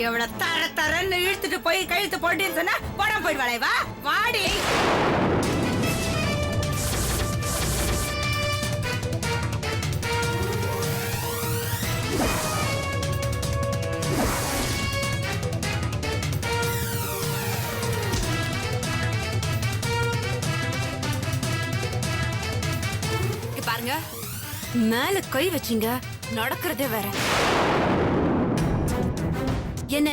எவ்வளவு தர தரன்னு இழுத்துட்டு போய் கழுத்து போட்டின்னு சொன்னா போட போயிடுவாளே. வா வாடி. பாருங்க, மேல கை வச்சிங்க, நடக்கிறதே வேற.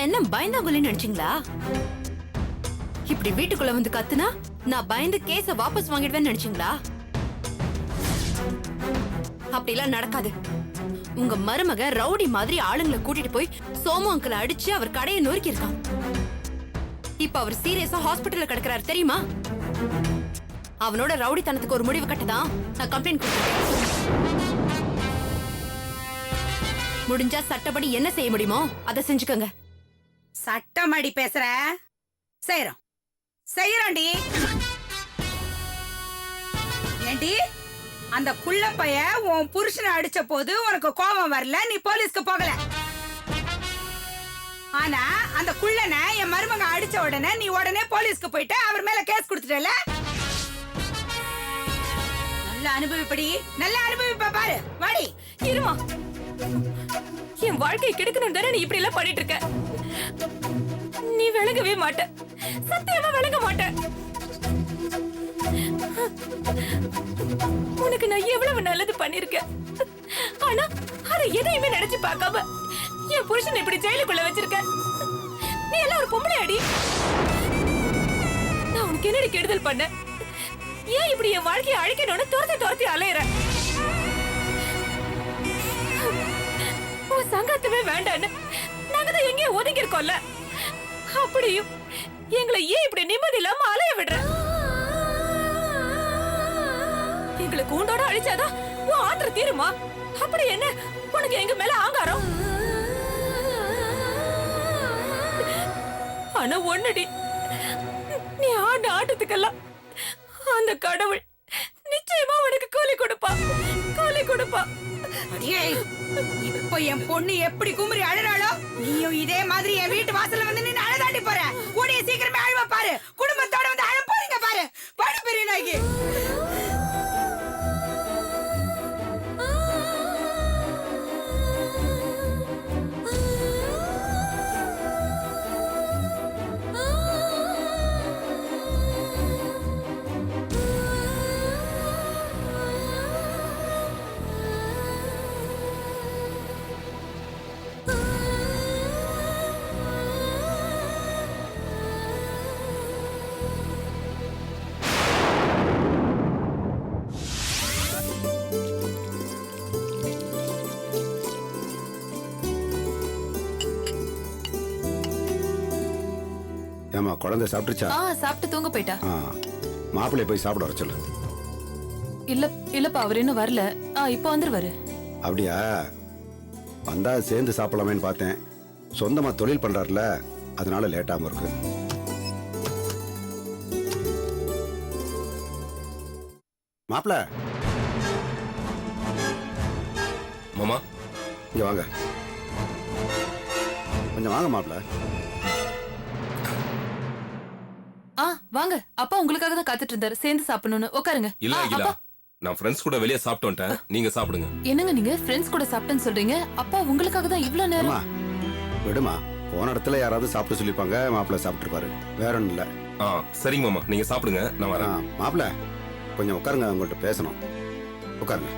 என்ன பயந்தாங்கொல்லி நினைச்சீங்களா? இப்படி வீட்டுக்குள்ள வந்து கத்துனா நான் பயந்து கேஸ வாபஸ் வாங்கிடுவேன்னு நினைச்சீங்களா? அப்படிலாம் நடக்காது. உங்க மருமக ரவுடி மாதிரி ஆளுங்களை கூட்டிட்டு போய் சோமு அங்கிளை அடிச்சு அவர் கடையை நொறுக்கி இருக்கான். இப்ப அவர் சீரியஸா ஹாஸ்பிட்டல்ல கிடக்குறாரு தெரியுமா? அவனோட ரவுடித்தனத்துக்கு ஒரு முடிவு கட்டதான் நான் கம்ப்ளைண்ட் கொடுத்தேன். முடிஞ்சா சட்டப்படி என்ன செய்ய முடியுமோ அதை செஞ்சுக்கோங்க. சட்டமடி பேசுற? செய்யறோண்டி. ஏண்டி அந்த குள்ள பைய உன் புருஷனை அடிச்ச போது உனக்கு கோபம் வரல, நீ போலீஸ்க்கு போகல. ஆனா அந்த குள்ளனை என் மருமக அடிச்ச உடனே நீ உடனே போலீஸ்க்கு போயிட்டு அவர் மேல கேஸ் கொடுத்துட்டல. நல்ல அனுபவிப்படி, நல்ல அனுபவிப்ப பாரு. வாடி. இருமா, என் வாழ்க்கை கெடுக்கணும் தானே நீ இப்படி எல்லாம் பண்ணிட்டு இருக்க. நீ விளங்கவே மாட்ட, சத்தியமா விளங்க மாட்ட. உனக்கு நான் எவ்வளவு நல்லது பண்ணிருக்கேன். ஆனா அதை எதையுமே நினைச்சு பார்க்காம என் புருஷன் இப்படி ஜெயிலுக்குள்ள வச்சிருக்க. நீ எல்லாம் ஒரு பொம்பளை அடி. நான் உனக்கு என்னடி கெடுதல் பண்ண? ஏன் இப்படி என் வாழ்க்கையை அழிக்கணும்னு துரத்தி அலையிற? உன் சங்கத்தவே வேண்டான்னு நாங்க தான் எங்கேயும் ஒதுங்கி இருக்கோம்ல. அப்படியும் எங்களை ஏன் இப்படி நிம்மதி இல்லாம அலைய விடுற? எங்களை கூண்டோட அழிச்சாதான் உன் ஆத்திர தீருமா? அப்படி என்ன உனக்கு எங்க மேல ஆங்காரம்? ஆனா ஒண்ணுடி, நீ ஆண்ட ஆட்டத்துக்கெல்லாம் அந்த கடவுள் நிச்சயமா உனக்கு கூலி கொடுப்பா. இப்ப என் பொண்ணு எப்படி குமரி அழறாளோ, நீயும் இதே மாதிரி என் வீட்டு வாசல்ல வந்து நின்னு அழதாண்டி போற. கூடிய சீக்கிரமே அழுவ பாரு. குடும்பத்தோட வந்து அழ போறீங்க பாரு. படு பெரிய நாய்க்கு. ஏமா குழந்தை சாப்பிட்டுச்சா? சாப்பிட்டு தூங்க போயிட்டா. மாப்பிள்ளை போய் சாப்பிட வர சொல்லு. இல்லப்பா, அவர் இன்னும் வரல. இப்ப வந்துருவாரு. அப்படியா? வந்தா சேர்ந்து சாப்பிடலாமேன்னு பார்த்தேன். சொந்தமா தொழில் பண்றாருல, அதனால லேட்டாம இருக்கு. மாப்பிள்ள மாமா இங்க வாங்க. கொஞ்சம் வாங்க மாப்பிள்ள. வாங்க. அப்பா உங்களுக்காக தான் காத்துட்டு இருந்தாரு, சேர்ந்து சாப்பிடணும்னு. உட்காருங்க. இல்ல, நான் ஃப்ரெண்ட்ஸ் கூட வெளியே சாப்பிட்டு வந்துட்டேன். நீங்க சாப்பிடுங்க. என்னங்க நீங்க ஃப்ரெண்ட்ஸ் கூட சாப்பிட்டேன்னு சொல்றீங்க? அப்பா உங்களுக்காக தான் இவ்வளவு நேரம். விடுமா, போன இடத்துல யாராவது சாப்பிட்டு சொல்லிப்பாங்க. மாப்பிள்ள சாப்பிட்டுருப்பாரு, வேற ஒண்ணும் இல்ல. சரிங்க மாமா, நீங்க சாப்பிடுங்க, நான் வரேன். மாப்பிள்ள கொஞ்சம் உட்காருங்க, உங்கள்கிட்ட பேசணும். உட்காருங்க.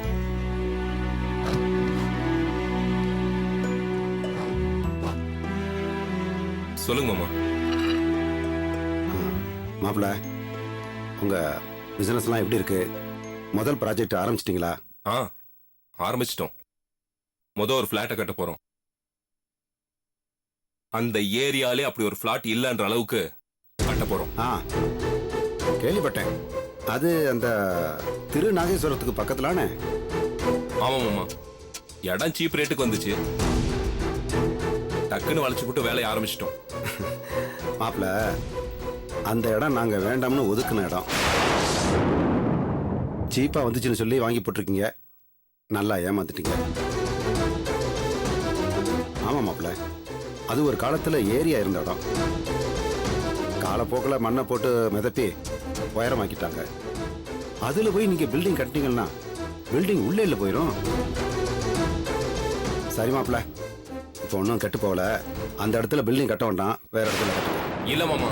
சொல்லுங்க மாமா. மாப்பிள்ள, உங்க பிசினஸ் எல்லாம் எப்படி இருக்கு? முதல் ப்ராஜெக்ட் ஆரம்பிச்சிட்டீங்களா? ஆரம்பிச்சிட்டோம். ஒரு பிளாட்டை கட்ட போறோம். அந்த ஏரியாலே அப்படி ஒரு பிளாட் இல்லன்ற அளவுக்கு கட்ட போறோம். கேள்விப்பட்டேன். அது அந்த திருநாகேஸ்வரத்துக்கு பக்கத்துலானே? ஆமா மாமா, இடம் சீப் ரேட்டுக்கு வந்துச்சு. டக்குன்னு வளைச்சு போட்டு வேலையை ஆரம்பிச்சிட்டோம். மாப்பிள்ள, அந்த இடம் நாங்க வேண்டாம்னு ஒதுக்குன இடம். சீப்பா வந்துச்சுன்னு சொல்லி வாங்கி போட்டிருக்கீங்க. நல்லா ஏமாத்திட்டீங்க. ஆமா மாப்பிள்ள, அது ஒரு காலத்துல ஏரியா இருந்த இடம். காலப்போக்கில் மண்ணை போட்டு மிதப்பி உயரமாக்கிட்டாங்க. அதுல போய் நீங்க பில்டிங் கட்டினீங்கன்னா பில்டிங் உள்ளே இல்லை போயிடும். சரி மாப்பிள்ள, இப்போ ஒன்றும் கெட்டு போகல. அந்த இடத்துல பில்டிங் கட்ட வேண்டாம், வேற இடத்துல கட்ட. இல்ல மாமா,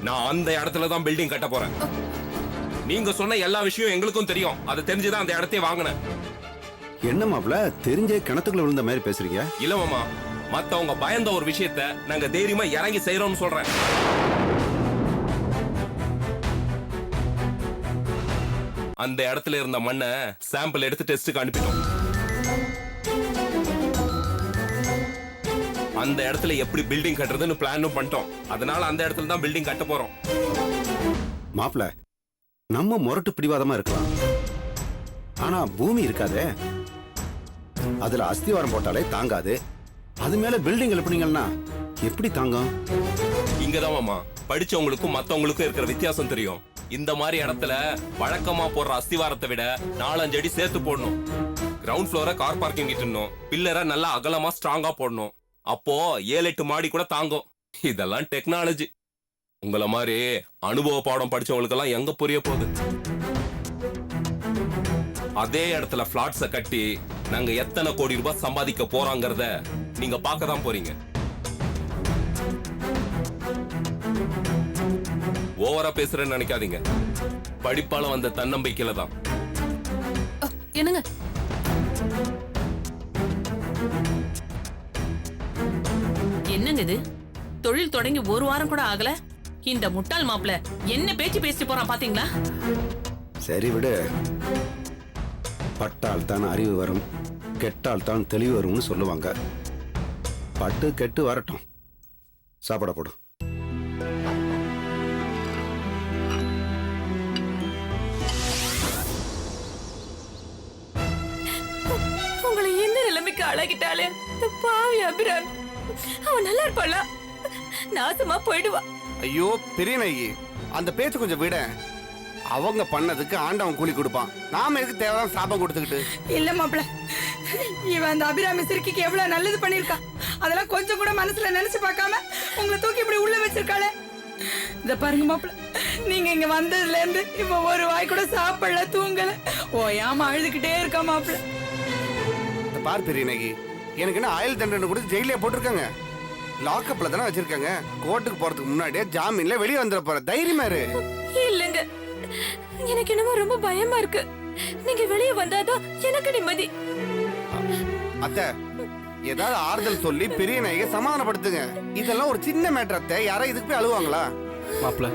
நான் அந்த இடத்துல தான் பில்டிங் கட்ட போறேன். நீங்க சொன்ன எல்லா விஷயம் எங்களுக்கும் தெரியும். அது தெரிஞ்சுதான் அந்த இடத்தையே வாங்கினேன். என்ன மாப்பிள்ள, தெரிஞ்சே கிணத்துக்குள்ள விழுந்த மாதிரி பேசுறீங்க? இல்ல மாமா, மத்தவங்க பயந்த ஒரு விஷயத்த நாங்க தைரியமா இறங்கி செய்யறோம்னு சொல்றேன். அந்த இடத்துல இருந்த மண்ணை சாம்பிள் எடுத்து டெஸ்டுக்கு அனுப்பிட்டோம். அந்த இடத்துல எப்படி பில்டிங் கட்டுறதுன்னு பிளானும் பண்ணிட்டோம். அதனால அந்த இடத்துல தான் பில்டிங் கட்ட போறோம். மாப்பிள்ள, நம்ம முரட்டு பிடிவாதமா இருக்கலாம், ஆனா பூமி இருக்காதே. அதுல அஸ்திவாரம் போட்டாலே தாங்காது. அது மேல பில்டிங் எழுப்பினீங்கன்னா எப்படி தாங்கும்? இங்கதான் மாமா படிச்சவங்களுக்கும் மத்தவங்களுக்கும் இருக்கிற வித்தியாசம் தெரியும். இந்த மாதிரி இடத்துல வழக்கமா போடுற அஸ்திவாரத்தை விட 4-5 அடி சேர்த்து போடணும். கிரவுண்ட் ஃப்ளோரை கார் பார்க்கிங் கிட்டணும். பில்லரை நல்லா அகலமா ஸ்ட்ராங்கா போடணும். அப்போ 7-8 மாடி கூட தாங்கும். இதெல்லாம் டெக்னாலஜி. உங்கள மாதிரி அனுபவ பாடம் படிச்சவங்களுக்கெல்லாம் எங்க புரிய போகுது? அதே இடத்துல பிளாட்ஸ கட்டி நாங்க எத்தனை கோடி ரூபாய் சம்பாதிக்க போறாங்கறத நீங்க பார்க்க தான் போறீங்க. ஓவரா பேசுறேன்னு நினைக்காதீங்க. படிப்பால வந்த தன்னம்பிக்கையில தான். என்னங்க என்னங்க இது? தொழில் தொடங்கி ஒரு வாரம் கூட ஆகல, இந்த முட்டாள் மாப்பிள என்ன பேச்சு பேசிட்டு போறான் பாத்தீங்களா? சரி விடு. பட்டால் தான் அறிவு வரும், கெட்டால் தான் தெளிவு வரும்னு சொல்லுவாங்க. பட்டு கெட்டு வரட்டும், சாப்பிட போடு. உங்களை எந்த நிலைமைக்கு அழகிட்டாலே இந்த பாவி அபிராமி. அவன் நல்லா இருப்பாள, நாசமா போயிடுவா. ஐயோ பெரிய நாயகி, அந்த பேச்சு கொஞ்சம் விட. அவங்க பண்ணதுக்கு ஆண்டவன் கூலி கொடுப்பான். நாம எதுக்கு தேவையான சாபம் கொடுத்துக்கிட்டு? இல்ல மாப்பிள, இவன் அந்த அபிராமி சிறுக்கிக்கு எவ்வளவு நல்லது பண்ணிருக்கா. அதெல்லாம் கொஞ்சம் கூட மனசுல நினைச்சு பார்க்காம உங்களை தூக்கி இப்படி உள்ள வச்சிருக்காளே. இத பாருங்க மாப்பிள, நீங்க இங்க வந்ததுல இருந்து இப்ப ஒரு வாய் கூட சாப்பிடல, தூங்கல, ஓயாம அழுதுகிட்டே இருக்கா மாப்பிள. இந்த பார் பெரிய நாயகி, எனக்கு என்ன ஆயுள் தண்டனை கொடுத்து ஜெயிலே போட்டிருக்காங்க. லாக்அப்ல தானே வச்சிருக்காங்க. கோர்ட்டுக்கு போறதுக்கு முன்னாடியே ஜாமீன்ல வெளியே வந்துட போற. தைரியமா இரு. இல்லங்க, எனக்கு என்னமோ ரொம்ப பயமா இருக்கு. நீங்க வெளியே வந்தாதான் எனக்கு நிம்மதி. அத்தை, ஏதாவது ஆறுதல் சொல்லி பெரிய நாயகி சமாதானப்படுத்துங்க. இதெல்லாம் ஒரு சின்ன மேட்டர் அத்தை. யாரா இதுக்கு போய் அழுவாங்களா? மாப்பிள்ள,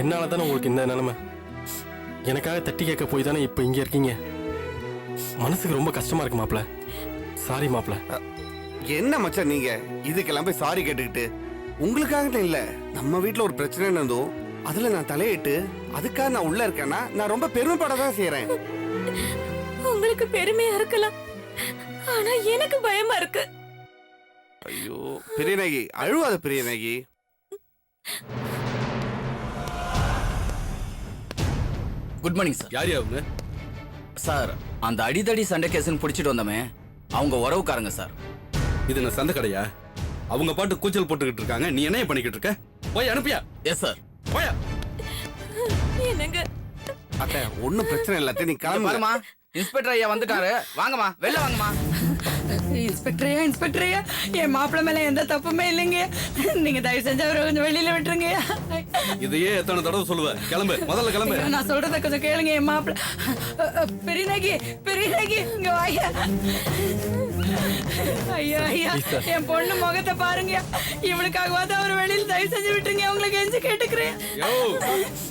என்னால தானே உங்களுக்கு இந்த நிலைமை. எனக்காக தட்டி கேட்க போய் தானே இப்ப இங்க இருக்கீங்க. மனசுக்கு ரொம்ப கஷ்டமா இருக்கு மாப்பிள்ள. சாரி மாப்பிள்ள. என்ன மச்சான் நீங்க இதுக்கெல்லாம் போய் சாரி கேட்டுக்கிட்டு? உங்களுக்காக இல்ல, நம்ம வீட்டுல ஒரு பிரச்சனை இருந்தோம், அதுல நான் தலையிட்டு அதுக்காக நான் உள்ள இருக்கேன்னா நான் ரொம்ப பெருமைப்படதான் செய்யறேன். உங்களுக்கு பெருமையா இருக்கலாம், ஆனா எனக்கு பயமா இருக்கு. ஐயோ பெரிய நாயகி, அழுவாத பெரிய நாயகி. Good morning sir. யார் அவங்க? சார், அந்த அடிதடி சண்டை கேஸ்ன்னு பிடிச்சிட்டு வந்தோமே, அவங்க உறவுக்காரங்க சார். இது நான் சந்த கடையா? அவங்க பாட்டு கூச்சல் போட்டுக்கிட்டு இருக்காங்க, நீ என்ன பண்ணிக்கிட்டு இருக்க? போய் அனுப்பியா? Yes sir. போயா? என்னங்க அத்தை, ஒண்ணும் பிரச்சனை இல்ல அத்தை, நீ கிளம்புமா. பாருமா, இன்ஸ்பெக்டர் ஐயா வந்துட்டாரு. வாங்கம்மா, வெளில வாங்கம்மா. இன்ஸ்பெக்டரையா, இன்ஸ்பெக்டரையா, என் மாப்பிள்ள மேல எந்த தப்புமே இல்லைங்க. நீங்க தயவு செஞ்சு அவரை கொஞ்சம் வெளியில விட்டுருங்க. இதையே எத்தனை தடவை சொல்லுவேன்? கிளம்பு, முதல்ல கிளம்பு. நான் சொல்றத கொஞ்சம் கேளுங்க. என் மாப்பிள்ள பெரியநாயகி, பெரியநாயகி இங்க வாயா. ஐயா ஐயா, என் பொண்ணு முகத்தை பாருங்க. இவனுக்காகவாது அவர் வெளியில தயவு செஞ்சு விட்டுருங்க. உங்களுக்கு எஞ்சி கேட்டுக்கிறேன். யோ,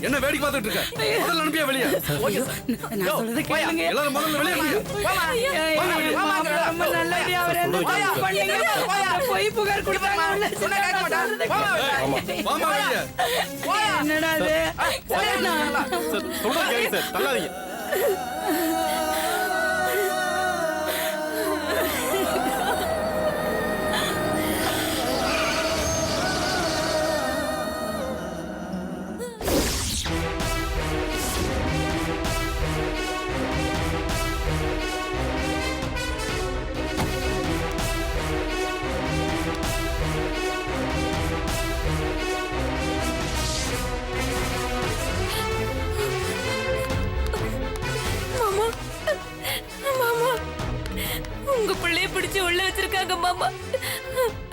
என்ன வேடிக்கை பார்த்துட்டு இருக்க? முதல்ல அனுப்பியா வெளியே? நான் சொல்றத கேளுங்க. எல்லாரும் முதல்ல வெளியே அனுப்பியா? ரொம்ப நல்லது. அவர் எந்த தப்பு பண்ணீங்க? போய் புகார் கொடுத்தாங்க. வாமா வெளியே. என்னடா அது? சொல்றேன் கேளுங்க சார், தள்ளாதீங்க. புள்ளைய பிடிச்சு உள்ள வச்சிருக்காங்க மாமா.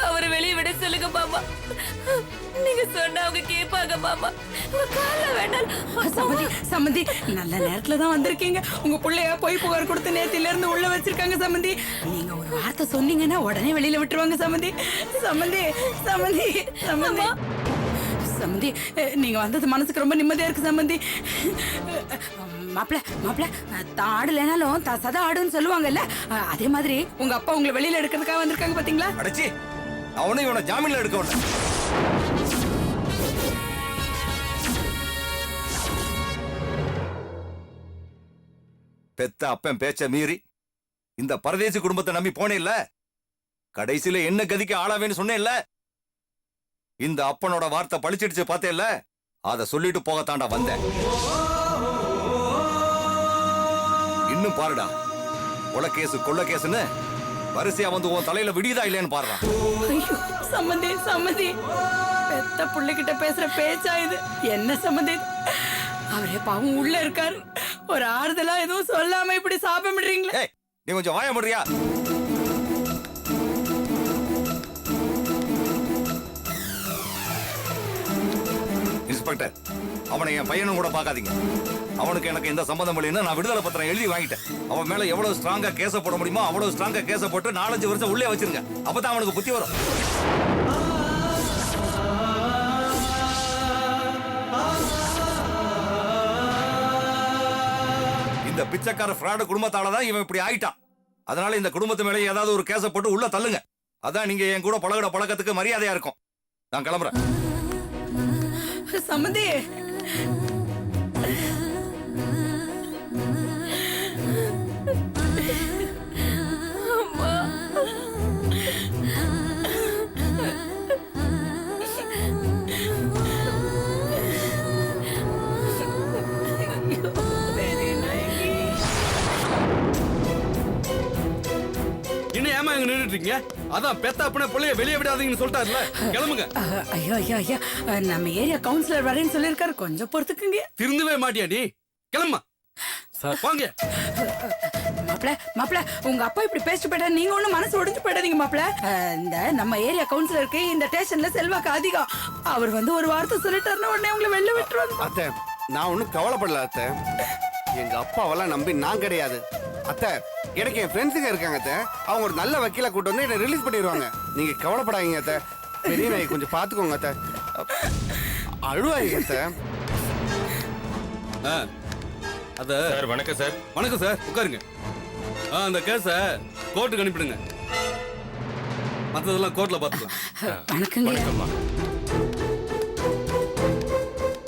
அவரை வெளியே விட சொல்லுங்க மாமா. நீங்க சொன்னா அவங்க கேட்பாங்க மாமா. உங்க கால்ல வேண்டாம். சம்மந்தி சம்மந்தி நல்ல நேரத்துல தான் வந்திருக்கீங்க. உங்க புள்ளைய போய் புகார் கொடுத்து நேத்தில இருந்து உள்ள வச்சிருக்காங்க சம்மந்தி. நீங்க ஒரு வார்த்தை சொன்னீங்கன்னா உடனே வெளியில விட்டுருவாங்க சம்மந்தி. சம்மந்தி சம்மந்தி சம்மந்தி சம்மந்தி நீங்க வந்தது மனசுக்கு ரொம்ப நிம்மதியா இருக்கு சம்மந்தி. மாப்பிள்ள தான் ஆடலைனாலும் தான் சதா ஆடுன்னு சொல்லுவாங்கல்ல, அதே மாதிரி உங்க அப்பா உங்களை வெளியில எடுக்கிறதுக்காக வந்திருக்காங்க பாத்தீங்களா? அடச்சி, அவனை இவனை ஜாமீன்ல எடுக்க விட. பெத்த அப்பன் பேச்ச மீறி இந்த பரதேசி குடும்பத்தை நம்பி போனே இல்ல, கடைசியில என்ன கதிக்கு ஆளாவேன்னு சொன்னேன்ல. இந்த அப்பனோட வார்த்தை பழிச்சிடுச்சு பார்த்தேல்ல, அத சொல்லிட்டு போகத்தாண்டா வந்தேன். இன்னும் பாருடா, கொலை கேசுன்னு வரிசையா வந்து உன் தலையில விடியதா இல்லைன்னு பாருடா. ஐயோ சம்மந்தி சம்மந்தி, பெத்த புள்ளைகிட்ட பேசுற பேச்சா இது? என்ன சம்மந்தி, அவரே பாவம் உள்ள இருக்காரு, ஒரு ஆறுதலா எதுவும் சொல்லாம இப்படி சாப்பிடுறீங்களே. ஏய், நீ கொஞ்சம் வாய முடியா? இன்ஸ்பெக்டர், அவனை என் பையனும் கூட பார்க்காதீங்க. அவனுக்கு எனக்கு எந்த சம்பந்தம் இல்லைன்னு நான் விடுதலை பத்திரம் எழுதி வாங்கிட்டேன். அவன் மேல எவ்வளவு ஸ்ட்ராங்கா கேஸ போட முடியுமோ அவ்வளவு ஸ்ட்ராங்கா கேஸ போட்டு 4-5 வருஷம் உள்ளே வச்சிருங்க. அப்பதான் அவனுக்கு புத்தி வரும். இந்த பிச்சைக்கார ஃப்ராடு குடும்பத்தால தான் இவன் இப்படி ஆயிட்டான். அதனால இந்த குடும்பத்து மேலே ஏதாவது ஒரு கேஸ போட்டு உள்ள தள்ளுங்க. அதான் நீங்க என் கூட பழகுற பழக்கத்துக்கு மரியாதையா இருக்கும். நான் கிளம்புறேன். சம்மந்தி இன்னும் ஏமா இங்க நின்னுட்டு இருக்கீங்க? அதான் பெத்த அப்பனே புள்ளைய வெளியே விடாதீங்கன்னு சொல்லிட்டாருல, கிளம்புங்க. ஐயோ ஐயா ஐயா, நம்ம ஏரியா கவுன்சிலர் வரேன்னு சொல்லிருக்காரு, கொஞ்சம் பொறுத்துக்குங்க. திருந்தவே மாட்டியா நீ? கிளம்புமா சார், வாங்க. மாப்பிள உங்க அப்பா இப்படி பேசிட்டு போயிட்டா நீங்க ஒண்ணும் மனசு உடைஞ்சு போயிடாதீங்க மாப்பிள. இந்த நம்ம ஏரியா கவுன்சிலருக்கு இந்த ஸ்டேஷன்ல செல்வாக்கு அதிகம். அவர் வந்து ஒரு வார்த்தை சொல்லிட்டாருன்னா உடனே உங்களை வெளில விட்டுருவாங்க. அத்தை, நான் ஒன்றும் கவலைப்படல அத்தை. எங்க அப்பாவெல்லாம் நம்பி நான் கிடையாது அத்தை. எனக்கு என் ஃப்ரெண்ட்ஸுங்க இருக்காங்க அத்தை. அவங்க ஒரு நல்ல வக்கீல கூட்டு வந்து என்ன ரிலீஸ் பண்ணிடுவாங்க. நீங்க கவலைப்படாதீங்க அத்தை. பெரிய நாயை கொஞ்சம் பாத்துக்கோங்க அத்தை. அழுவாங்க அத்தை. அத சார் வணக்கம் சார். வணக்கம் சார், உட்காருங்க. அந்த கேஸ கோர்ட்டுக்கு அனுப்பிடுங்க. மற்றதெல்லாம் கோர்ட்ல பாத்துக்கலாம். வணக்கங்க. வணக்கம்மா.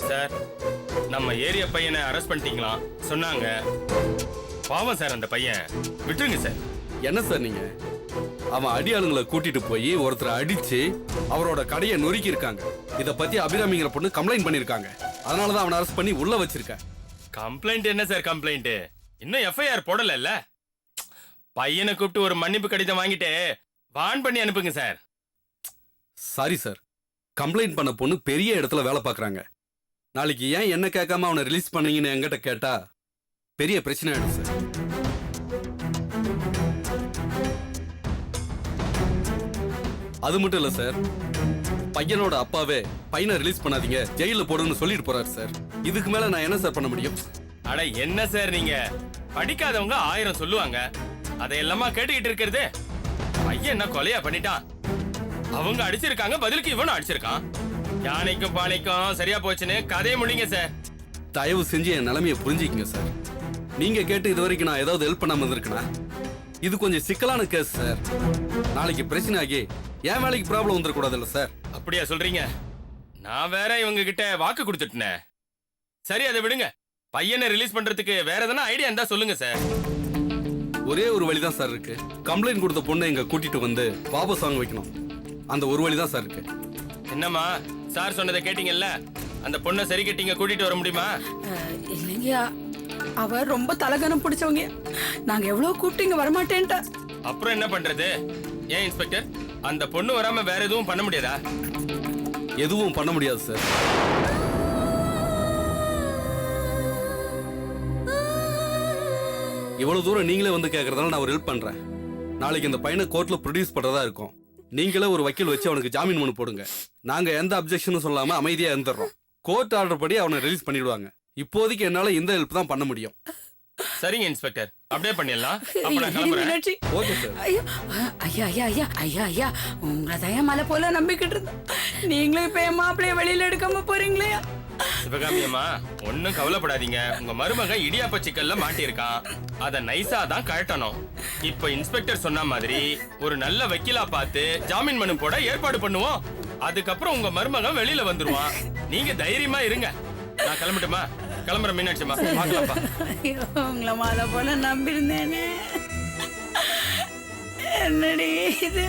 சார், நம்ம ஏரியா பையனை அரெஸ்ட் பண்ணிட்டீங்களா சொன்னாங்க. பாவம் சார் அந்த பையன், விட்டுருங்க சார். என்ன சார் நீங்க? அவன் அடியாளுங்களை கூட்டிட்டு போய் ஒருத்தரை அடிச்சு அவரோட கடையை நொறுக்கி இருக்காங்க. இத பத்தி அபிராமிங்கிற பொண்ணு கம்ப்ளைண்ட் பண்ணிருக்காங்க. அதனாலதான் அவனை அரெஸ்ட் பண்ணி உள்ள வச்சிருக்கேன். கம்ப்ளைண்ட் என்ன சார் கம்ப்ளைண்ட்? இன்னும் எஃப்ஐஆர் போடல. பையனை கூப்பிட்டு ஒரு மன்னிப்பு கடிதம் வாங்கிட்டு வான் பண்ணி அனுப்புங்க சார். சாரி சார், கம்ப்ளைண்ட் பண்ண பொண்ணு பெரிய இடத்துல வேலை பார்க்கறாங்க. நாளைக்கு ஏன் என்ன கேட்காம அவனை ரிலீஸ் பண்ணீங்கன்னு என்கிட்ட கேட்டா பெரிய பிரச்சனை ஆயிடும் சார். அது மட்டும் இல்ல சார், பையனோட அப்பாவே பையனை ரிலீஸ் பண்ணாதீங்க, ஜெயில போடுன்னு சொல்லிட்டு போறாரு சார். இதுக்கு மேல நான் என்ன சார் பண்ண முடியும்? அட என்ன சார் நீங்க, படிக்காதவங்க 1000 சொல்லுவாங்க, அதையெல்லாமா கேட்டுக்கிட்டு இருக்கிறது? பையன் என்ன கொலையா பண்ணிட்டான்? அவங்க அடிச்சிருக்காங்க, பதிலுக்கு இவனும் அடிச்சிருக்கான். யானைக்கும் பானைக்கும் சரியா போச்சுன்னு கதையை முடிங்க சார். தயவு செஞ்சு என் நிலைமையை புரிஞ்சுக்கங்க சார். நீங்க கேட்டு இது வரைக்கும் நான் ஏதாவது ஹெல்ப் பண்ணாம இருந்திருக்கேனா? இது கொஞ்சம் சிக்கலான கேஸ் சார். நாளைக்கு பிரச்சனை ஆகி என் வேலைக்கு ப்ராப்ளம் வந்துடக்கூடாதுல்ல சார். அப்படியா சொல்றீங்க? நான் வேற இவங்க கிட்ட வாக்கு கொடுத்துட்டேன். சரி, அதை விடுங்க. பையனை ரிலீஸ் பண்றதுக்கு வேற எதனா ஐடியா இருந்தா சொல்லுங்க சார். ஒரே ஒரு வழிதான் சார் இருக்கு. கம்ப்ளைண்ட் கொடுத்த பொண்ணை இங்க கூட்டிட்டு வந்து வாபஸ் வாங்க வைக்கணும். அந்த ஒரு வழிதான் சார் இருக்கு. என்னம்மா, சார் சொன்னதை கேட்டீங்கல்ல? அந்த பொண்ணை சரி கட்டிங்க கூட்டிட்டு வர முடியுமா? இல்லைங்கயா, அவ ரொம்ப தலகனம் பிடிச்சவங்க. நாங்க எவ்வளவு கூப்பிட்டு இங்க வரமாட்டேன்ட்டா. அப்புறம் என்ன பண்றது? ஏன் இன்ஸ்பெக்டர், அந்த பொண்ணு வராம வேற எதுவும் பண்ண முடியாதா? எதுவும் பண்ண முடியாது சார். இவ்வளவு தூரம் நீங்களே வந்து கேட்கறதால நான் ஒரு ஹெல்ப் பண்றேன். நாளைக்கு இந்த பையனை கோர்ட்ல ப்ரொடியூஸ் பண்றதா இருக்கும். நீங்களே ஒரு வக்கீல் வச்சு அவனுக்கு ஜாமீன் மனு போடுங்க. நாங்க எந்த அப்ஜெக்ஷனும் சொல்லாம அமைதியா இருந்துடுறோம். கோர்ட் ஆர்டர் படி அவனை ரிலீஸ் பண்ணிடுவாங்க. இப்போதைக்கு என்னால இந்த ஹெல்ப் தான் பண்ண முடியும். சரிங்க இன்ஸ்பெக்டர், அப்படியே பண்ணிடலாம். அப்ப நான் கிளம்புறேன். Meenakshi okay sir. ஐயா ஐயா ஐயா ஐயா ஐயா ஐயா உங்களை தான் மலை போல நம்பிக்கிட்டு இருந்தோம். நீங்களும் இப்ப என் மாப்பிள்ளைய வெளியில எடுக்காம போறீங்களே. சிவகாமி அம்மா, ஒண்ணும் கவலைப்படாதீங்க. உங்க மருமக இடியாப்ப சிக்கல்ல மாட்டியிருக்கான். அத நைஸா தான் கழட்டணும். இப்ப இன்ஸ்பெக்டர் சொன்ன மாதிரி ஒரு நல்ல வக்கீலா பார்த்து ஜாமீன் மனு போட ஏற்பாடு பண்ணுவோம். அதுக்கப்புறம் உங்க மருமகன் வெளியில வந்துருவான். நீங்க தைரியமா இருங்க. நான் கிளம்பட்டுமா? கிளம்புற மீனாட்சிமா, பார்க்கலாம்ப்பா. உங்களை மலை போல நம்பியிருந்தேனே. என்னடி இது?